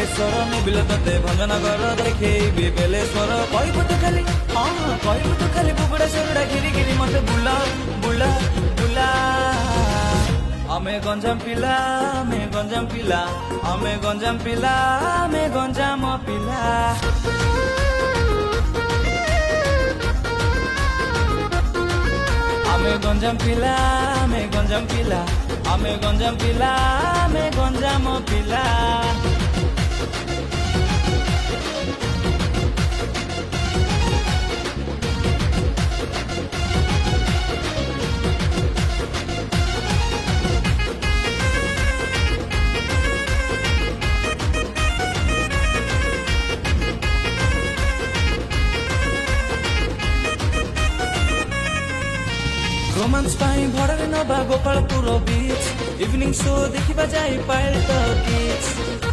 ବାଲେଶ୍ୱର ନିବିଲ ତତେ ଭଞ୍ଜନଗର ଦେଖେଇବି ବେଲେଶ୍ୱର କହିବୁ ତୁ ଖାଲି ହଁ କହିବୁ ତୁ ଖାଲି ବୁଗୁଡା ସରୁଡା ଘିରି ଘିରି ମତେ ବୁଲା ବୁଲା ବୁଲା ଆମେ ଗଞ୍ଜାମ ପିଲା ଆମେ ଗଞ୍ଜାମ ପିଲା ଆମେ ଗଞ୍ଜାମ ପିଲା ଆମେ ଗଞ୍ଜାମ ପିଲା ଆମେ ଗଞ୍ଜାମ ପିଲା ଆମେ ଗଞ୍ଜାମ ପିଲା ଆମେ ଗଞ୍ଜାମ ପିଲା ଆମେ ଗଞ୍ଜାମ ପିଲା रोमांस पाई भड़े नवा गोपालपुर बीच इवनिंग शो देखा जाए पायल टॉकीज